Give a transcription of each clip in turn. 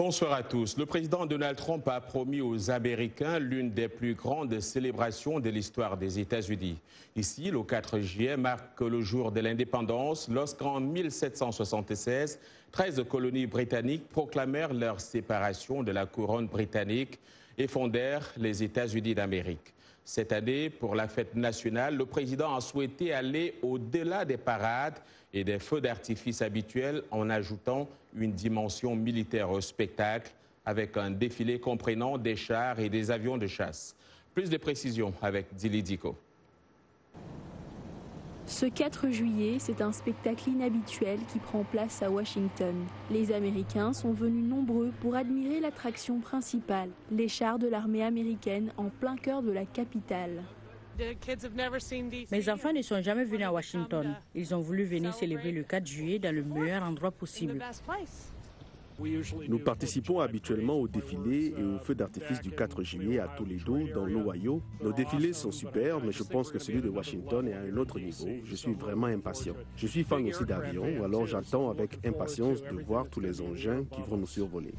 Bonsoir à tous. Le président Donald Trump a promis aux Américains l'une des plus grandes célébrations de l'histoire des États-Unis. Ici, le 4 juillet marque le jour de l'indépendance, lorsqu'en 1776, 13 colonies britanniques proclamèrent leur séparation de la couronne britannique et fondèrent les États-Unis d'Amérique. Cette année, pour la fête nationale, le président a souhaité aller au-delà des parades et des feux d'artifice habituels en ajoutant une dimension militaire au spectacle avec un défilé comprenant des chars et des avions de chasse. Plus de précisions avec Dili Diko. Ce 4 juillet, c'est un spectacle inhabituel qui prend place à Washington. Les Américains sont venus nombreux pour admirer l'attraction principale, les chars de l'armée américaine en plein cœur de la capitale. Mes enfants ne sont jamais venus à Washington. Ils ont voulu venir célébrer le 4 juillet dans le meilleur endroit possible. Nous participons habituellement au défilé et au feu d'artifice du 4 juillet à Toledo, dans l'Ohio. Nos défilés sont super, mais je pense que celui de Washington est à un autre niveau. Je suis vraiment impatient. Je suis fan aussi d'avions, alors j'attends avec impatience de voir tous les engins qui vont nous survoler.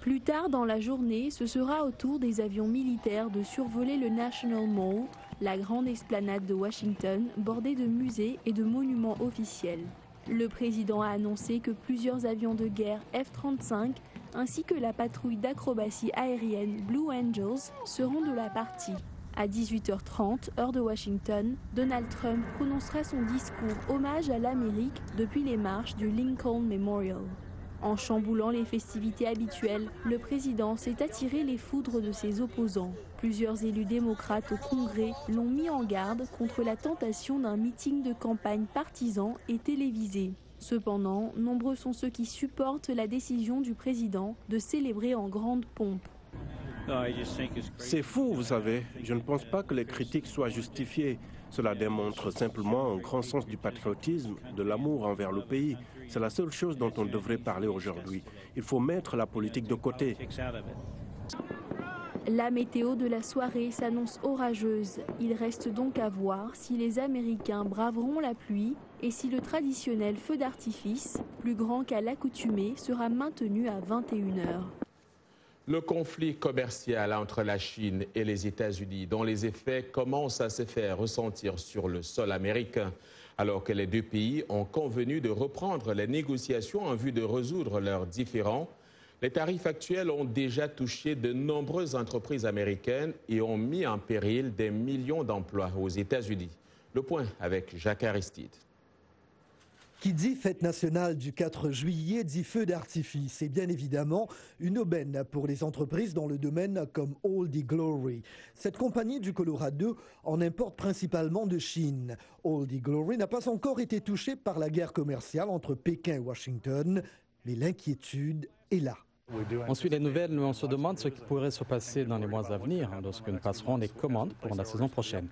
Plus tard dans la journée, ce sera au tour des avions militaires de survoler le National Mall, la grande esplanade de Washington, bordée de musées et de monuments officiels. Le président a annoncé que plusieurs avions de guerre F-35 ainsi que la patrouille d'acrobatie aérienne Blue Angels seront de la partie. À 18h30, heure de Washington, Donald Trump prononcera son discours hommage à l'Amérique depuis les marches du Lincoln Memorial. En chamboulant les festivités habituelles, le président s'est attiré les foudres de ses opposants. Plusieurs élus démocrates au Congrès l'ont mis en garde contre la tentation d'un meeting de campagne partisan et télévisé. Cependant, nombreux sont ceux qui supportent la décision du président de célébrer en grande pompe. C'est fou, vous savez. Je ne pense pas que les critiques soient justifiées. Cela démontre simplement un grand sens du patriotisme, de l'amour envers le pays. C'est la seule chose dont on devrait parler aujourd'hui. Il faut mettre la politique de côté. La météo de la soirée s'annonce orageuse. Il reste donc à voir si les Américains braveront la pluie et si le traditionnel feu d'artifice, plus grand qu'à l'accoutumée, sera maintenu à 21h. Le conflit commercial entre la Chine et les États-Unis, dont les effets commencent à se faire ressentir sur le sol américain, alors que les deux pays ont convenu de reprendre les négociations en vue de résoudre leurs différends. Les tarifs actuels ont déjà touché de nombreuses entreprises américaines et ont mis en péril des millions d'emplois aux États-Unis. Le point avec Jacques Aristide. Qui dit fête nationale du 4 juillet dit feu d'artifice et bien évidemment une aubaine pour les entreprises dans le domaine comme Oldie Glory. Cette compagnie du Colorado en importe principalement de Chine. Oldie Glory n'a pas encore été touchée par la guerre commerciale entre Pékin et Washington, mais l'inquiétude est là. On suit les nouvelles, mais on se demande ce qui pourrait se passer dans les mois à venir lorsque nous passerons les commandes pour la saison prochaine.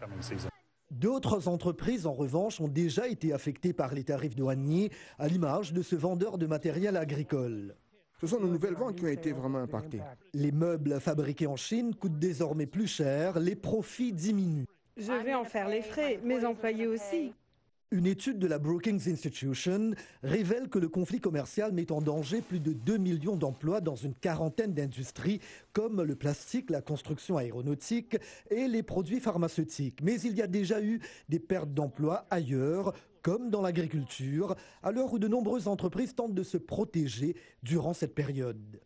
D'autres entreprises, en revanche, ont déjà été affectées par les tarifs douaniers, à l'image de ce vendeur de matériel agricole. Ce sont nos nouvelles ventes qui ont été vraiment impactées. Les meubles fabriqués en Chine coûtent désormais plus cher, les profits diminuent. Je vais en faire les frais, mes employés aussi. Une étude de la Brookings Institution révèle que le conflit commercial met en danger plus de 2 millions d'emplois dans une quarantaine d'industries comme le plastique, la construction aéronautique et les produits pharmaceutiques. Mais il y a déjà eu des pertes d'emplois ailleurs, comme dans l'agriculture, à l'heure où de nombreuses entreprises tentent de se protéger durant cette période.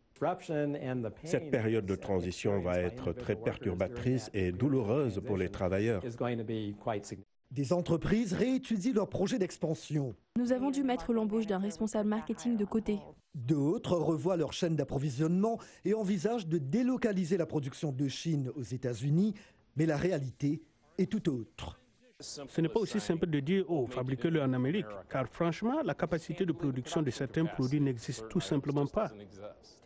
Cette période de transition va être très perturbatrice et douloureuse pour les travailleurs. Des entreprises réétudient leurs projets d'expansion. Nous avons dû mettre l'embauche d'un responsable marketing de côté. D'autres revoient leur chaîne d'approvisionnement et envisagent de délocaliser la production de Chine aux États-Unis, mais la réalité est tout autre. Ce n'est pas aussi simple de dire « oh, fabriquez-le en Amérique », car franchement, la capacité de production de certains produits n'existe tout simplement pas.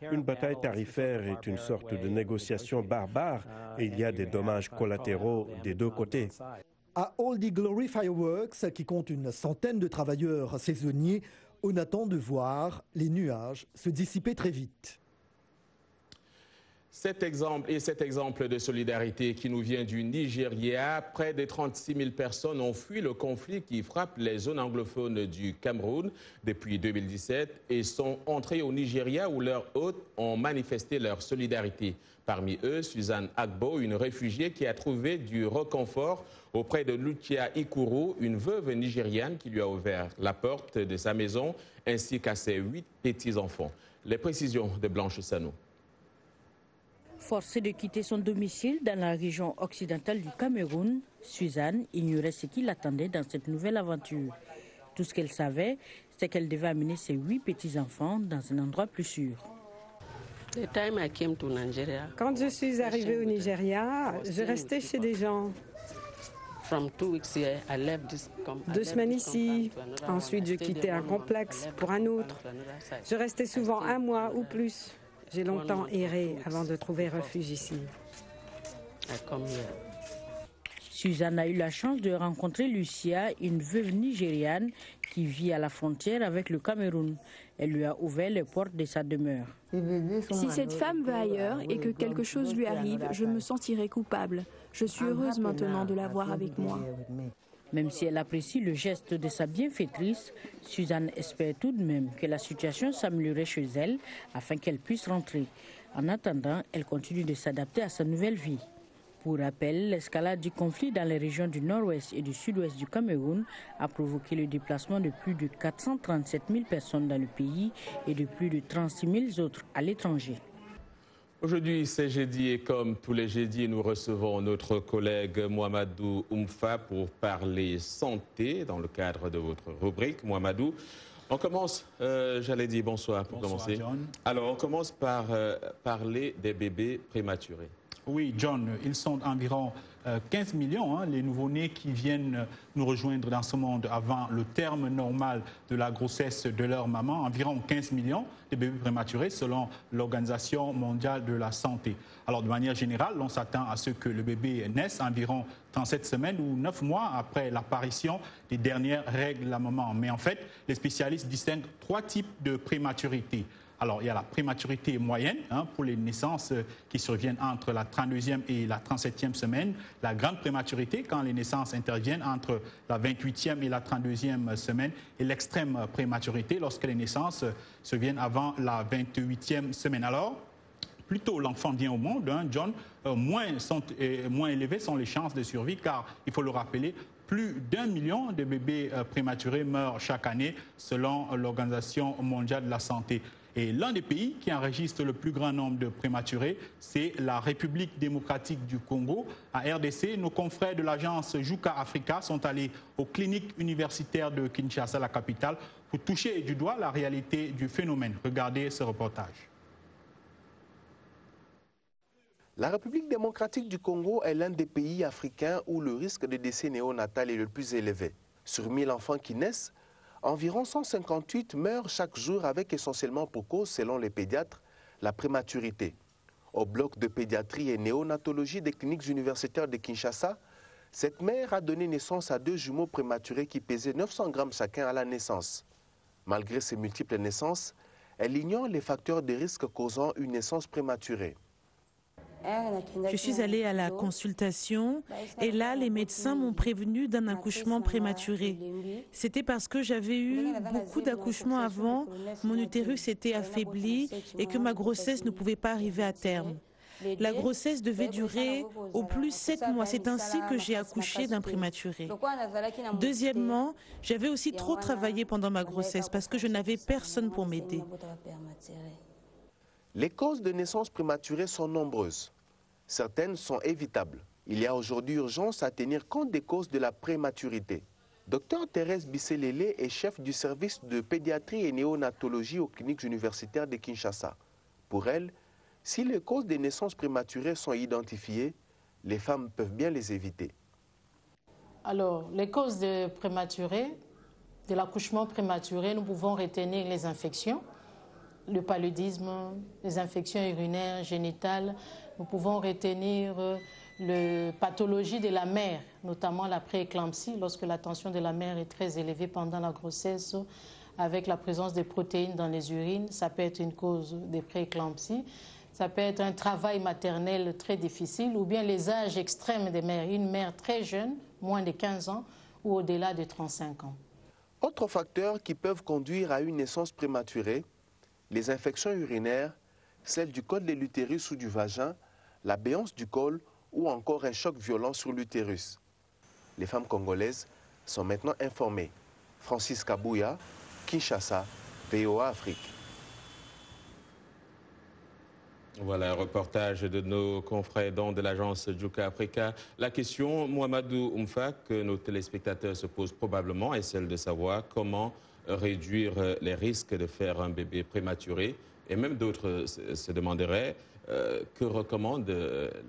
Une bataille tarifaire est une sorte de négociation barbare et il y a des dommages collatéraux des deux côtés. À Oldie Glory Fireworks, qui compte une centaine de travailleurs saisonniers, on attend de voir les nuages se dissiper très vite. Cet exemple de solidarité qui nous vient du Nigeria, près de 36 000 personnes ont fui le conflit qui frappe les zones anglophones du Cameroun depuis 2017 et sont entrés au Nigeria où leurs hôtes ont manifesté leur solidarité. Parmi eux, Suzanne Agbo, une réfugiée qui a trouvé du réconfort auprès de Lucia Ikuru, une veuve nigériane qui lui a ouvert la porte de sa maison, ainsi qu'à ses 8 petits-enfants. Les précisions de Blanche Sanou. Forcée de quitter son domicile dans la région occidentale du Cameroun, Suzanne ignorait ce qui l'attendait dans cette nouvelle aventure. Tout ce qu'elle savait, c'est qu'elle devait amener ses 8 petits-enfants dans un endroit plus sûr. Quand je suis arrivée au Nigeria, je restais chez des gens. 2 semaines ici, ensuite je quittais un complexe pour un autre. Je restais souvent 1 mois ou plus. J'ai longtemps erré avant de trouver refuge ici. Suzanne a eu la chance de rencontrer Lucia, une veuve nigériane qui vit à la frontière avec le Cameroun. Elle lui a ouvert les portes de sa demeure. Si cette femme va ailleurs et que quelque chose lui arrive, je me sentirai coupable. Je suis heureuse maintenant de l'avoir avec moi. Même si elle apprécie le geste de sa bienfaitrice, Suzanne espère tout de même que la situation s'améliorerait chez elle afin qu'elle puisse rentrer. En attendant, elle continue de s'adapter à sa nouvelle vie. Pour rappel, l'escalade du conflit dans les régions du nord-ouest et du sud-ouest du Cameroun a provoqué le déplacement de plus de 437 000 personnes dans le pays et de plus de 36 000 autres à l'étranger. Aujourd'hui, c'est jeudi et comme tous les jeudis, nous recevons notre collègue Mouamadou Oumfa pour parler santé dans le cadre de votre rubrique. Mouamadou, on commence, j'allais dire bonsoir pour commencer. John. Alors, on commence par parler des bébés prématurés. Oui, John, ils sont environ 15 millions, les nouveau-nés qui viennent nous rejoindre dans ce monde avant le terme normal de la grossesse de leur maman. Environ 15 millions de bébés prématurés selon l'Organisation mondiale de la santé. Alors, de manière générale, on s'attend à ce que le bébé naisse environ 37 semaines ou 9 mois après l'apparition des dernières règles de la maman. Mais en fait, les spécialistes distinguent 3 types de prématurité. Alors, il y a la prématurité moyenne pour les naissances qui surviennent entre la 32e et la 37e semaine. La grande prématurité, quand les naissances interviennent entre la 28e et la 32e semaine. Et l'extrême prématurité, lorsque les naissances surviennent avant la 28e semaine. Alors, plus tôt l'enfant vient au monde, John, moins élevées sont les chances de survie, car, il faut le rappeler, plus d'1 million de bébés prématurés meurent chaque année, selon l'Organisation mondiale de la santé. Et l'un des pays qui enregistre le plus grand nombre de prématurés, c'est la République démocratique du Congo. À RDC, nos confrères de l'agence Juka Africa sont allés aux cliniques universitaires de Kinshasa, la capitale, pour toucher du doigt la réalité du phénomène. Regardez ce reportage. La République démocratique du Congo est l'un des pays africains où le risque de décès néonatal est le plus élevé. Sur 1000 enfants qui naissent, environ 158 meurent chaque jour avec essentiellement pour cause, selon les pédiatres, la prématurité. Au bloc de pédiatrie et néonatologie des cliniques universitaires de Kinshasa, cette mère a donné naissance à 2 jumeaux prématurés qui pesaient 900 grammes chacun à la naissance. Malgré ces multiples naissances, elle ignore les facteurs de risque causant une naissance prématurée. Je suis allée à la consultation et là, les médecins m'ont prévenu d'un accouchement prématuré. C'était parce que j'avais eu beaucoup d'accouchements avant, mon utérus était affaibli et que ma grossesse ne pouvait pas arriver à terme. La grossesse devait durer au plus 7 mois. C'est ainsi que j'ai accouché d'un prématuré. Deuxièmement, j'avais aussi trop travaillé pendant ma grossesse parce que je n'avais personne pour m'aider. Les causes de naissance prématurée sont nombreuses. Certaines sont évitables. Il y a aujourd'hui urgence à tenir compte des causes de la prématurité. Dr Thérèse Bisselele est chef du service de pédiatrie et néonatologie aux cliniques universitaires de Kinshasa. Pour elle, si les causes des naissances prématurées sont identifiées, les femmes peuvent bien les éviter. Alors, les causes de l'accouchement prématuré, nous pouvons retenir les infections, le paludisme, les infections urinaires, génitales. Nous pouvons retenir les pathologies de la mère, notamment la prééclampsie, lorsque la tension de la mère est très élevée pendant la grossesse, avec la présence des protéines dans les urines, ça peut être une cause de prééclampsie. Ça peut être un travail maternel très difficile ou bien les âges extrêmes des mères. Une mère très jeune, moins de 15 ans ou au-delà de 35 ans. Autres facteurs qui peuvent conduire à une naissance prématurée, les infections urinaires, celles du col de l'utérus ou du vagin, la béance du col ou encore un choc violent sur l'utérus. Les femmes congolaises sont maintenant informées. Francis Kabouya, Kinshasa, VOA Afrique. Voilà un reportage de nos confrères de l'agence Juka Africa. La question, Mohamedou Oumfa, que nos téléspectateurs se posent probablement est celle de savoir comment réduire les risques de faire un bébé prématuré. Et même d'autres se demanderaient que recommandent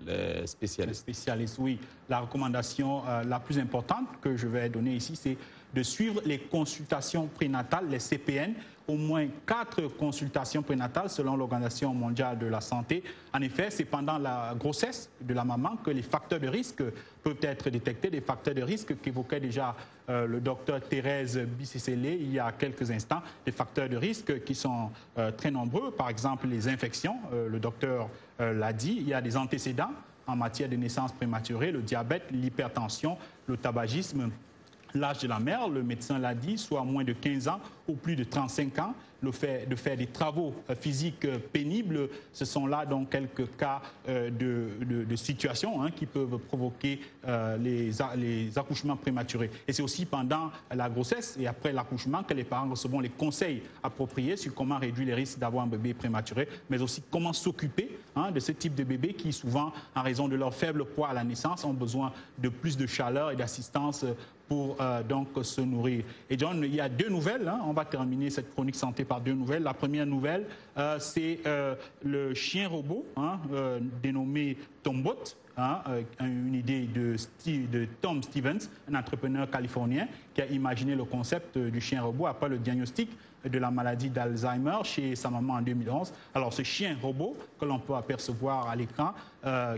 les spécialistes. Les spécialistes, oui. La recommandation la plus importante que je vais donner ici, c'est de suivre les consultations prénatales, les CPN, au moins 4 consultations prénatales selon l'Organisation mondiale de la santé. En effet, c'est pendant la grossesse de la maman que les facteurs de risque peuvent être détectés, des facteurs de risque qu'évoquait déjà le docteur Thérèse Bissessélé il y a quelques instants, des facteurs de risque qui sont très nombreux, par exemple les infections, le docteur l'a dit, il y a des antécédents en matière de naissance prématurée, le diabète, l'hypertension, le tabagisme, l'âge de la mère, le médecin l'a dit, soit moins de 15 ans ou plus de 35 ans, le fait de faire des travaux physiques pénibles, ce sont là donc quelques cas de situations qui peuvent provoquer les accouchements prématurés. Et c'est aussi pendant la grossesse et après l'accouchement que les parents recevront les conseils appropriés sur comment réduire les risques d'avoir un bébé prématuré, mais aussi comment s'occuper de ce type de bébé qui souvent, en raison de leur faible poids à la naissance, ont besoin de plus de chaleur et d'assistance pour donc se nourrir. Et John, il y a 2 nouvelles. On va terminer cette chronique santé par 2 nouvelles. La première nouvelle, c'est le chien robot dénommé Tombot. Une idée de Tom Stevens, un entrepreneur californien qui a imaginé le concept du chien robot après le diagnostic de la maladie d'Alzheimer chez sa maman en 2011. Alors ce chien robot que l'on peut apercevoir à l'écran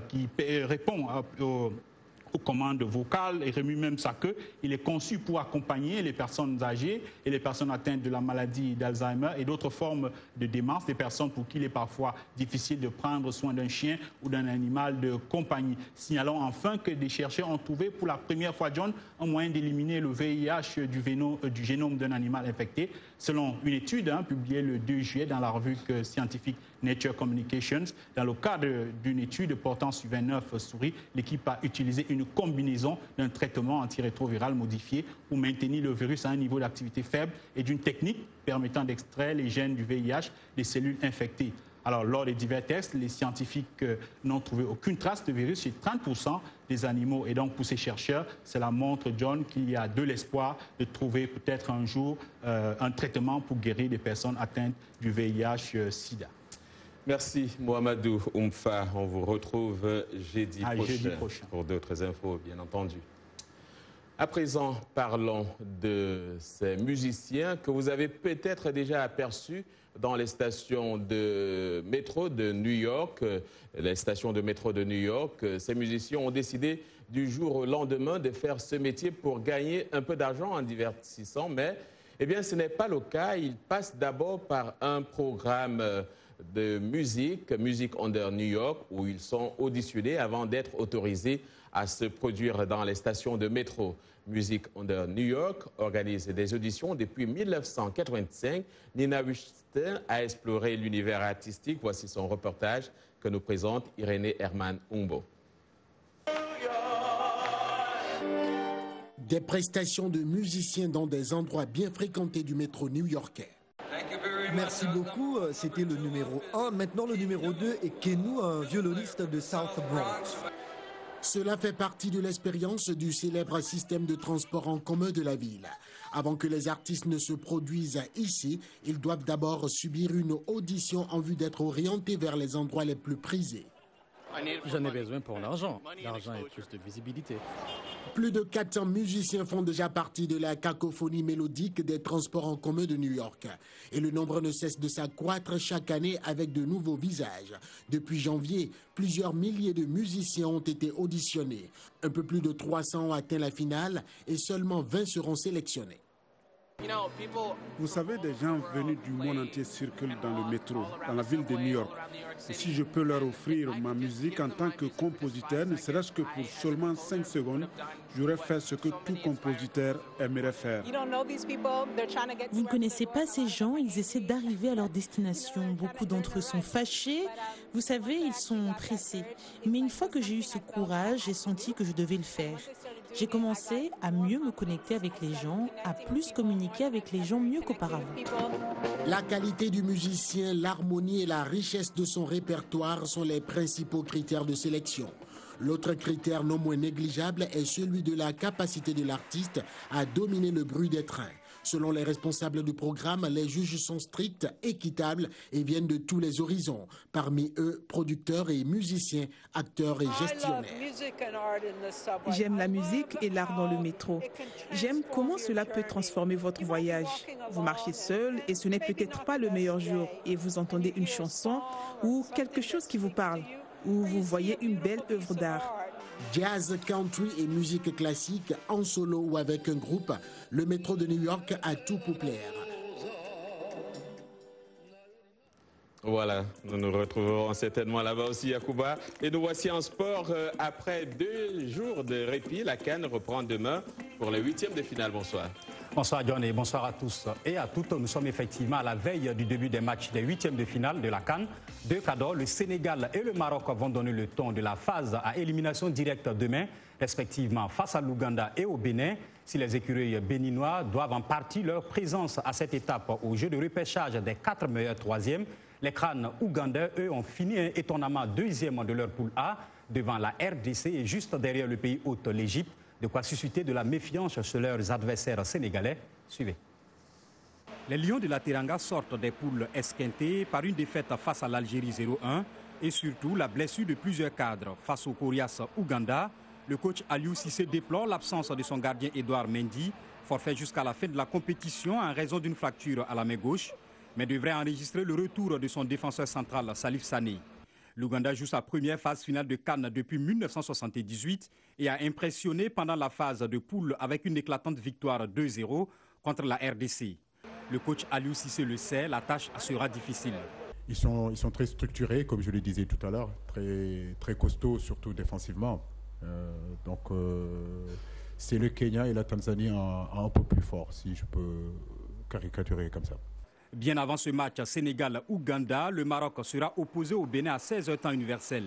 qui répond aux commandes vocales et remue même sa queue. Il est conçu pour accompagner les personnes âgées et les personnes atteintes de la maladie d'Alzheimer et d'autres formes de démence, des personnes pour qui il est parfois difficile de prendre soin d'un chien ou d'un animal de compagnie. Signalons enfin que des chercheurs ont trouvé pour la première fois, John, un moyen d'éliminer le VIH du génome d'un animal infecté. Selon une étude publiée le 2 juillet dans la revue scientifique Nature Communications, dans le cadre d'une étude portant sur 29 souris, l'équipe a utilisé une combinaison d'un traitement antirétroviral modifié pour maintenir le virus à un niveau d'activité faible et d'une technique permettant d'extraire les gènes du VIH des cellules infectées. Alors, lors des divers tests, les scientifiques n'ont trouvé aucune trace de virus chez 30% des animaux. Et donc, pour ces chercheurs, cela montre, John, qu'il y a de l'espoir de trouver peut-être un jour un traitement pour guérir des personnes atteintes du VIH-Sida. Merci Mohamedou Oumfa. On vous retrouve jeudi prochain pour d'autres infos, bien entendu. À présent, parlons de ces musiciens que vous avez peut-être déjà aperçus dans les stations de métro de New York. Les stations de métro de New York, ces musiciens ont décidé du jour au lendemain de faire ce métier pour gagner un peu d'argent en divertissant, mais bien, ce n'est pas le cas. Ils passent d'abord par un programme de musique, Music Under New York, où ils sont auditionnés avant d'être autorisés à se produire dans les stations de métro. Music Under New York organise des auditions depuis 1985. Nina Wüsten a exploré l'univers artistique. Voici son reportage que nous présente Irénée Herman Umbo. Des prestations de musiciens dans des endroits bien fréquentés du métro new-yorkais. Merci beaucoup, c'était le numéro 1. Maintenant, le numéro 2 est Kenou, un violoniste de South Bronx. Cela fait partie de l'expérience du célèbre système de transport en commun de la ville. Avant que les artistes ne se produisent ici, ils doivent d'abord subir une audition en vue d'être orientés vers les endroits les plus prisés. J'en ai besoin pour l'argent. L'argent et plus de visibilité. Plus de 400 musiciens font déjà partie de la cacophonie mélodique des transports en commun de New York. Et le nombre ne cesse de s'accroître chaque année avec de nouveaux visages. Depuis janvier, plusieurs milliers de musiciens ont été auditionnés. Un peu plus de 300 ont atteint la finale et seulement 20 seront sélectionnés. Vous savez, des gens venus du monde entier circulent dans le métro, dans la ville de New York. Et si je peux leur offrir ma musique en tant que compositeur, ne serait-ce que pour seulement 5 secondes, j'aurais fait ce que tout compositeur aimerait faire. Vous ne connaissez pas ces gens, ils essaient d'arriver à leur destination. Beaucoup d'entre eux sont fâchés. Vous savez, ils sont pressés. Mais une fois que j'ai eu ce courage, j'ai senti que je devais le faire. J'ai commencé à mieux me connecter avec les gens, à plus communiquer avec les gens mieux qu'auparavant. La qualité du musicien, l'harmonie et la richesse de son répertoire sont les principaux critères de sélection. L'autre critère non moins négligeable est celui de la capacité de l'artiste à dominer le bruit des trains. Selon les responsables du programme, les juges sont stricts, équitables et viennent de tous les horizons. Parmi eux, producteurs et musiciens, acteurs et gestionnaires. J'aime la musique et l'art dans le métro. J'aime comment cela peut transformer votre voyage. Vous marchez seul et ce n'est peut-être pas le meilleur jour et vous entendez une chanson ou quelque chose qui vous parle ou vous voyez une belle œuvre d'art. Jazz, country et musique classique, en solo ou avec un groupe, le métro de New York a tout pour plaire. Voilà, nous nous retrouverons certainement là-bas aussi à Cuba. Et nous voici en sport. Après 2 jours de répit, la CAN reprend demain pour les 8e de finale. Bonsoir. Bonsoir John et bonsoir à tous et à toutes. Nous sommes effectivement à la veille du début des matchs des 8e de finale de la CAN. 2 cadeaux, le Sénégal et le Maroc vont donner le ton de la phase à élimination directe demain, respectivement face à l'Ouganda et au Bénin. Si les écureuils béninois doivent en partie leur présence à cette étape au jeu de repêchage des 4 meilleurs 3e, les crânes ougandais, eux, ont fini étonnamment 2e de leur poule A devant la RDC et juste derrière le pays hôte, l'Égypte. De quoi susciter de la méfiance chez leurs adversaires sénégalais. Suivez. Les Lions de la Teranga sortent des poules esquintées par une défaite face à l'Algérie 0-1 et surtout la blessure de plusieurs cadres. Face au Coriace Ouganda, le coach Aliou Cissé déplore l'absence de son gardien Edouard Mendy, forfait jusqu'à la fin de la compétition en raison d'une fracture à la main gauche, mais devrait enregistrer le retour de son défenseur central Salif Sané. L'Ouganda joue sa première phase finale de CAN depuis 1978 et a impressionné pendant la phase de poule avec une éclatante victoire 2-0 contre la RDC. Le coach Aliou Cissé le sait, la tâche sera difficile. Ils sont très structurés, comme je le disais tout à l'heure, très costauds, surtout défensivement. C'est le Kenya et la Tanzanie un peu plus forts, si je peux caricaturer comme ça. Bien avant ce match Sénégal-Ouganda, le Maroc sera opposé au Bénin à 16h temps universel.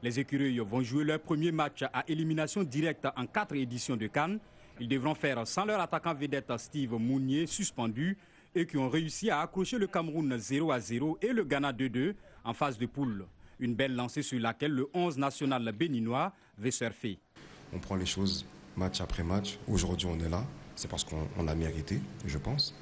Les écureuils vont jouer leur premier match à élimination directe en 4 éditions de CAN. Ils devront faire sans leur attaquant vedette Steve Mounier, suspendu, et qui ont réussi à accrocher le Cameroun 0-0 et le Ghana 2-2 en phase de poule. Une belle lancée sur laquelle le 11 national béninois veut surfer. On prend les choses match après match. Aujourd'hui, on est là. C'est parce qu'on a mérité, je pense.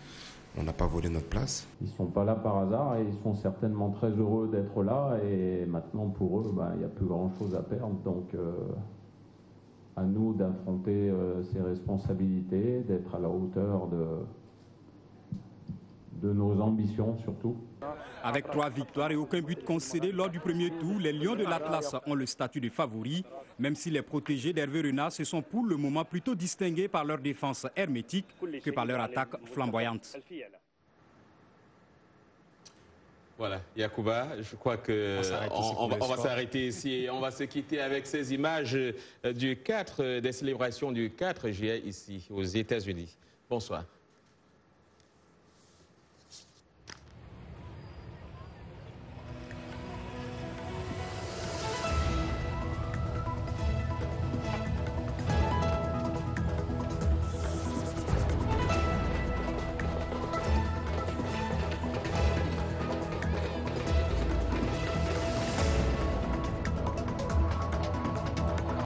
On n'a pas volé notre place. Ils ne sont pas là par hasard et ils sont certainement très heureux d'être là. Et maintenant, pour eux, il n'y a plus grand-chose à perdre. Donc, à nous d'affronter ces responsabilités, d'être à la hauteur de nos ambitions surtout. Avec 3 victoires et aucun but concédé lors du premier tour, les Lions de l'Atlas ont le statut de favoris, même si les protégés d'Hervé Renard se sont pour le moment plutôt distingués par leur défense hermétique que par leur attaque flamboyante. Voilà, Yacouba, je crois qu'on va s'arrêter ici et on va se quitter avec ces images des célébrations du 4 juillet ici aux États-Unis. Bonsoir.